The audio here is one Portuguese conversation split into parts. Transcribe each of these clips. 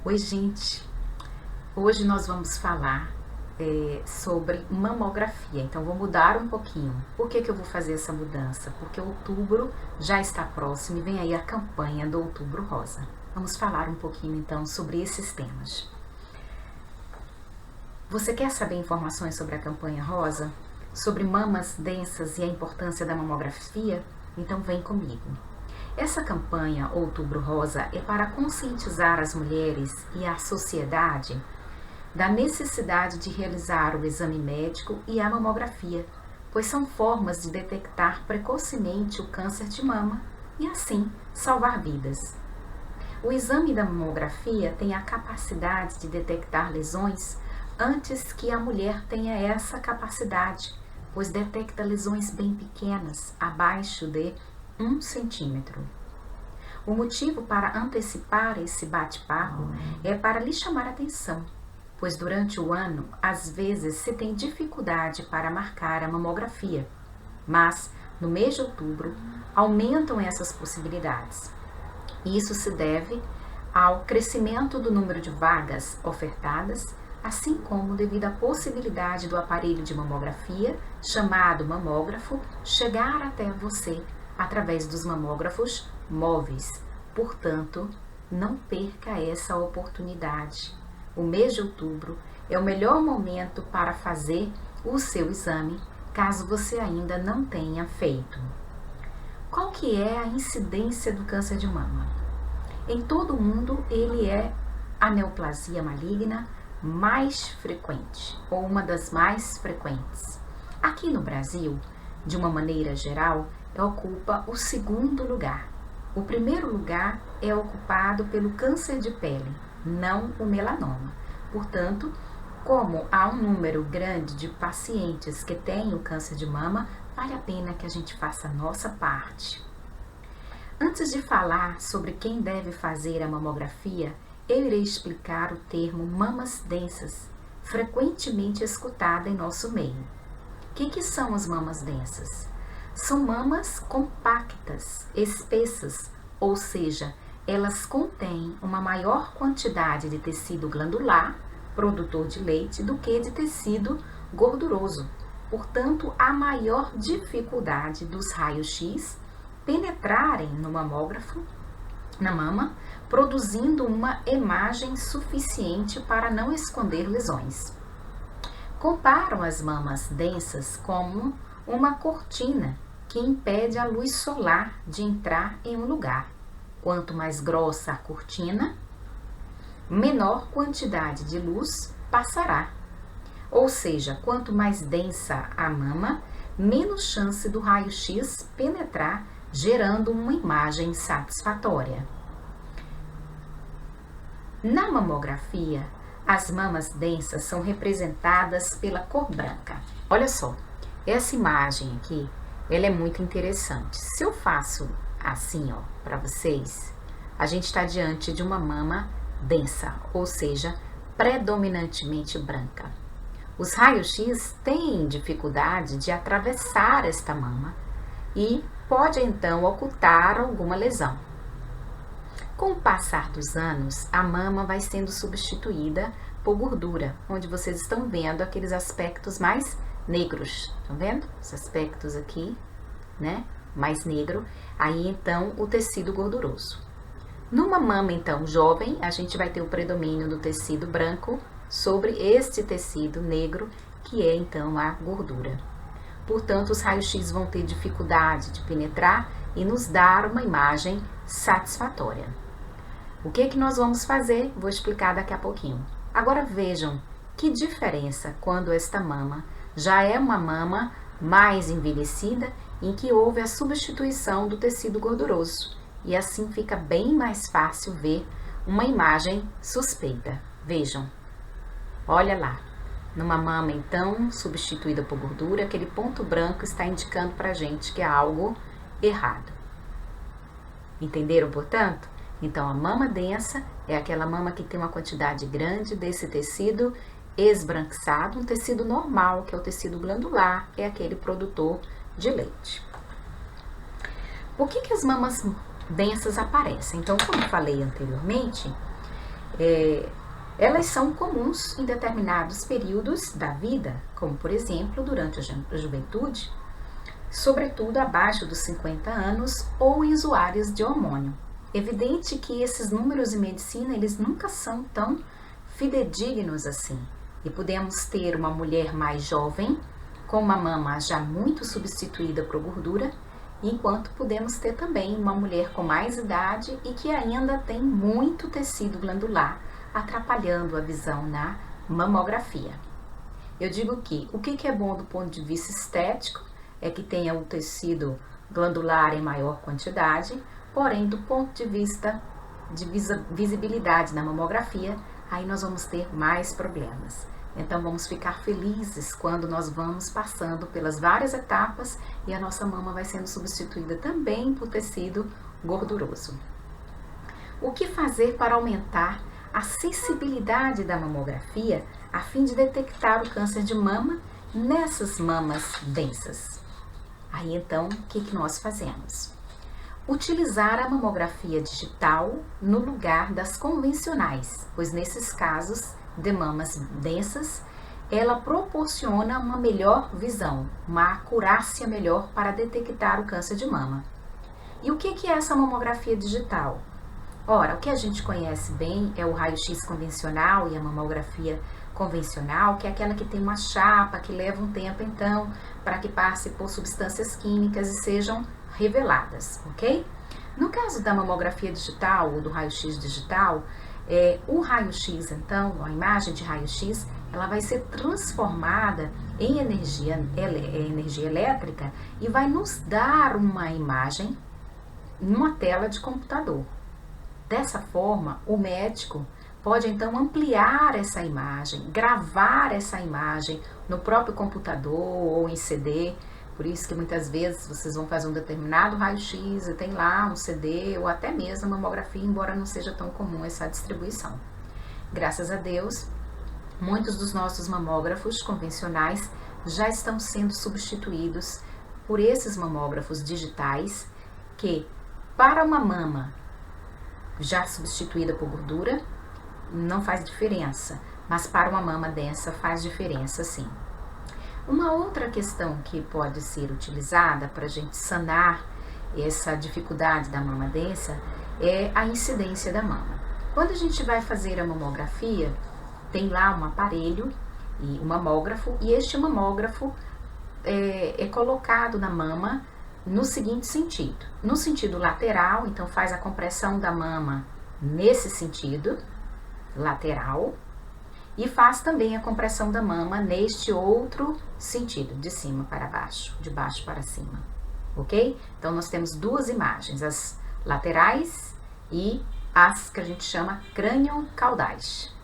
Oi, gente! Hoje nós vamos falar sobre mamografia. Então, vou mudar um pouquinho. Por que eu vou fazer essa mudança? Porque outubro já está próximo e vem aí a campanha do Outubro Rosa. Vamos falar um pouquinho então sobre esses temas. Você quer saber informações sobre a campanha rosa? Sobre mamas densas e a importância da mamografia? Então, vem comigo. Essa campanha Outubro Rosa é para conscientizar as mulheres e a sociedade da necessidade de realizar o exame médico e a mamografia, pois são formas de detectar precocemente o câncer de mama e, assim, salvar vidas. O exame da mamografia tem a capacidade de detectar lesões antes que a mulher tenha essa capacidade, pois detecta lesões bem pequenas, abaixo de 1 centímetro. O motivo para antecipar esse bate-papo é para lhe chamar a atenção, pois durante o ano, às vezes, se tem dificuldade para marcar a mamografia, mas no mês de outubro aumentam essas possibilidades. Isso se deve ao crescimento do número de vagas ofertadas, assim como devido à possibilidade do aparelho de mamografia, chamado mamógrafo, chegar até você através dos mamógrafos móveis. Portanto, não perca essa oportunidade. O mês de outubro é o melhor momento para fazer o seu exame, caso você ainda não tenha feito. Qual que é a incidência do câncer de mama? Em todo o mundo, ele é a neoplasia maligna mais frequente, ou uma das mais frequentes. Aqui no Brasil, de uma maneira geral, ocupa o segundo lugar. O primeiro lugar é ocupado pelo câncer de pele, não o melanoma. Portanto, como há um número grande de pacientes que têm o câncer de mama, vale a pena que a gente faça a nossa parte. Antes de falar sobre quem deve fazer a mamografia, eu irei explicar o termo mamas densas, frequentemente escutada em nosso meio. O que são as mamas densas? São mamas compactas, espessas, ou seja, elas contêm uma maior quantidade de tecido glandular, produtor de leite, do que de tecido gorduroso. Portanto, há maior dificuldade dos raios-x penetrarem no mamógrafo, na mama, produzindo uma imagem suficiente para não esconder lesões. Comparam as mamas densas como uma cortina que impede a luz solar de entrar em um lugar. Quanto mais grossa a cortina, menor quantidade de luz passará. Ou seja, quanto mais densa a mama, menos chance do raio-x penetrar, gerando uma imagem satisfatória. Na mamografia, as mamas densas são representadas pela cor branca. Olha só, essa imagem aqui, ela é muito interessante. Se eu faço assim, ó, para vocês, a gente está diante de uma mama densa, ou seja, predominantemente branca. Os raios-x têm dificuldade de atravessar esta mama e pode então ocultar alguma lesão. Com o passar dos anos, a mama vai sendo substituída por gordura, onde vocês estão vendo aqueles aspectos mais negros. Estão vendo? Os aspectos aqui, né? Mais negro. Aí, então, o tecido gorduroso. Numa mama, então, jovem, a gente vai ter o predomínio do tecido branco sobre este tecido negro, que é, então, a gordura. Portanto, os raios-x vão ter dificuldade de penetrar e nos dar uma imagem satisfatória. O que nós vamos fazer? Vou explicar daqui a pouquinho. Agora vejam que diferença quando esta mama já é uma mama mais envelhecida, em que houve a substituição do tecido gorduroso. E assim fica bem mais fácil ver uma imagem suspeita. Vejam, olha lá. Numa mama, então, substituída por gordura, aquele ponto branco está indicando pra gente que há algo errado. Entenderam, portanto? Então, a mama densa é aquela mama que tem uma quantidade grande desse tecido esbranquiçado, um tecido normal, que é o tecido glandular, é aquele produtor de leite. Por que as mamas densas aparecem? Então, como eu falei anteriormente, elas são comuns em determinados períodos da vida, como por exemplo durante a juventude, sobretudo abaixo dos 50 anos ou em usuários de hormônio. Evidente que esses números em medicina, eles nunca são tão fidedignos assim. E podemos ter uma mulher mais jovem, com uma mama já muito substituída por gordura, enquanto podemos ter também uma mulher com mais idade e que ainda tem muito tecido glandular, atrapalhando a visão na mamografia. Eu digo que o que é bom do ponto de vista estético é que tenha o tecido glandular em maior quantidade, porém do ponto de vista de visibilidade na mamografia, aí nós vamos ter mais problemas. Então vamos ficar felizes quando nós vamos passando pelas várias etapas e a nossa mama vai sendo substituída também por tecido gorduroso. O que fazer para aumentar a sensibilidade da mamografia a fim de detectar o câncer de mama nessas mamas densas? Aí então, o que nós fazemos? Utilizar a mamografia digital no lugar das convencionais, pois nesses casos de mamas densas, ela proporciona uma melhor visão, uma acurácia melhor para detectar o câncer de mama. E o que é essa mamografia digital? Ora, o que a gente conhece bem é o raio-x convencional e a mamografia convencional, que é aquela que tem uma chapa, que leva um tempo então para que passe por substâncias químicas e sejam reveladas, ok? No caso da mamografia digital ou do raio-x digital, o raio-x então, a imagem de raio-x, ela vai ser transformada em energia elétrica e vai nos dar uma imagem numa tela de computador. Dessa forma, o médico pode então ampliar essa imagem, gravar essa imagem no próprio computador ou em CD. Por isso que muitas vezes vocês vão fazer um determinado raio-x e tem lá um CD ou até mesmo a mamografia, embora não seja tão comum essa distribuição. Graças a Deus, muitos dos nossos mamógrafos convencionais já estão sendo substituídos por esses mamógrafos digitais que, para uma mama já substituída por gordura, não faz diferença, mas para uma mama densa faz diferença sim. Uma outra questão que pode ser utilizada para a gente sanar essa dificuldade da mama densa é a incidência da mama. Quando a gente vai fazer a mamografia, tem lá um aparelho, um mamógrafo, e este mamógrafo é colocado na mama no seguinte sentido. No sentido lateral, então faz a compressão da mama nesse sentido, lateral, e faz também a compressão da mama neste outro sentido, de cima para baixo, de baixo para cima, ok? Então, nós temos duas imagens, as laterais e as que a gente chama crânio-caudais.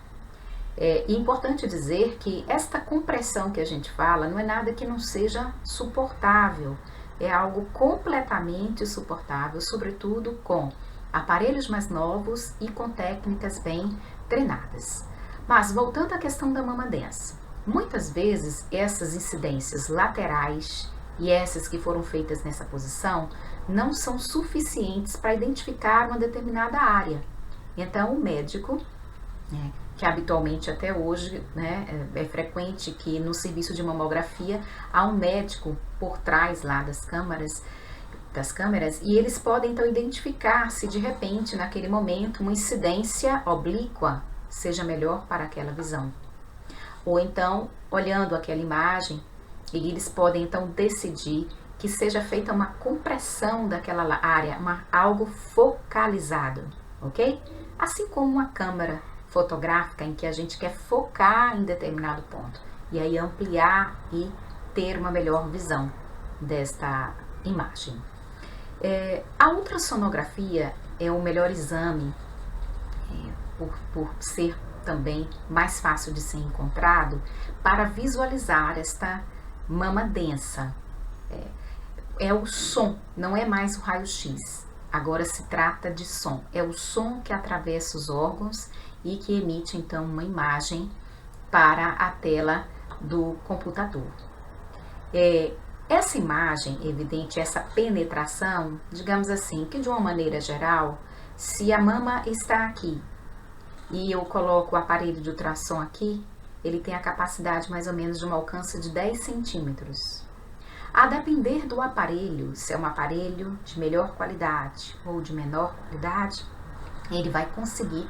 É importante dizer que esta compressão que a gente fala não é nada que não seja suportável, é algo completamente suportável, sobretudo com aparelhos mais novos e com técnicas bem treinadas. Mas voltando à questão da mama densa, muitas vezes essas incidências laterais e essas que foram feitas nessa posição não são suficientes para identificar uma determinada área. Então o médico, que habitualmente até hoje é frequente que no serviço de mamografia há um médico por trás lá das câmeras e eles podem então identificar se de repente naquele momento uma incidência oblíqua seja melhor para aquela visão. Ou então, olhando aquela imagem, eles podem então decidir que seja feita uma compressão daquela área, algo focalizado, ok? Assim como uma câmera fotográfica em que a gente quer focar em determinado ponto e aí ampliar e ter uma melhor visão desta imagem. A ultrassonografia é o melhor exame por ser também mais fácil de ser encontrado para visualizar esta mama densa. É o som, não é mais o raio-x. Agora se trata de som. É o som que atravessa os órgãos e que emite então uma imagem para a tela do computador. Essa imagem, evidente, essa penetração, digamos assim, que de uma maneira geral, se a mama está aqui e eu coloco o aparelho de ultrassom aqui, ele tem a capacidade mais ou menos de um alcance de 10 centímetros. A depender do aparelho, se é um aparelho de melhor qualidade ou de menor qualidade, ele vai conseguir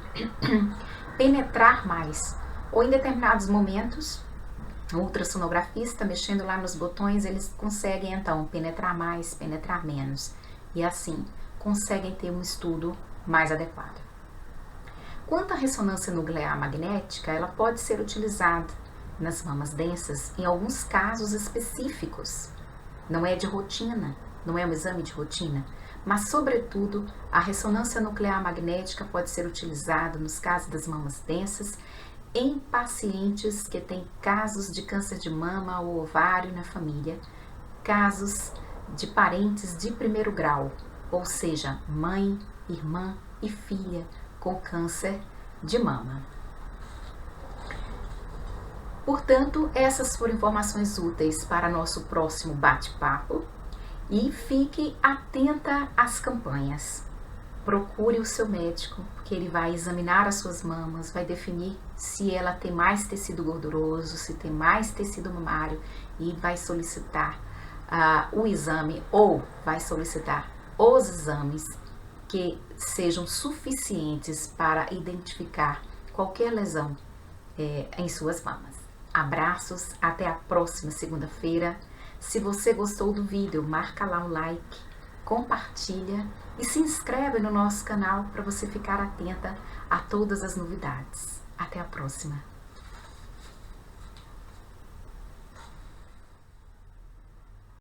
penetrar mais. Ou em determinados momentos, o ultrassonografista mexendo lá nos botões, eles conseguem então penetrar mais, penetrar menos. E assim, conseguem ter um estudo mais adequado. Quanto à ressonância nuclear magnética, ela pode ser utilizada nas mamas densas em alguns casos específicos. Não é de rotina, não é um exame de rotina, mas sobretudo a ressonância nuclear magnética pode ser utilizada nos casos das mamas densas em pacientes que têm casos de câncer de mama ou ovário na família, casos de parentes de primeiro grau, ou seja, mãe, irmã e filha com câncer de mama. Portanto, essas foram informações úteis para nosso próximo bate-papo e fique atenta às campanhas. Procure o seu médico, porque ele vai examinar as suas mamas, vai definir se ela tem mais tecido gorduroso, se tem mais tecido mamário e vai solicitar o exame ou vai solicitar os exames que sejam suficientes para identificar qualquer lesão em suas mamas. Abraços, até a próxima segunda-feira. Se você gostou do vídeo, marca lá um like, compartilha e se inscreve no nosso canal para você ficar atenta a todas as novidades. Até a próxima!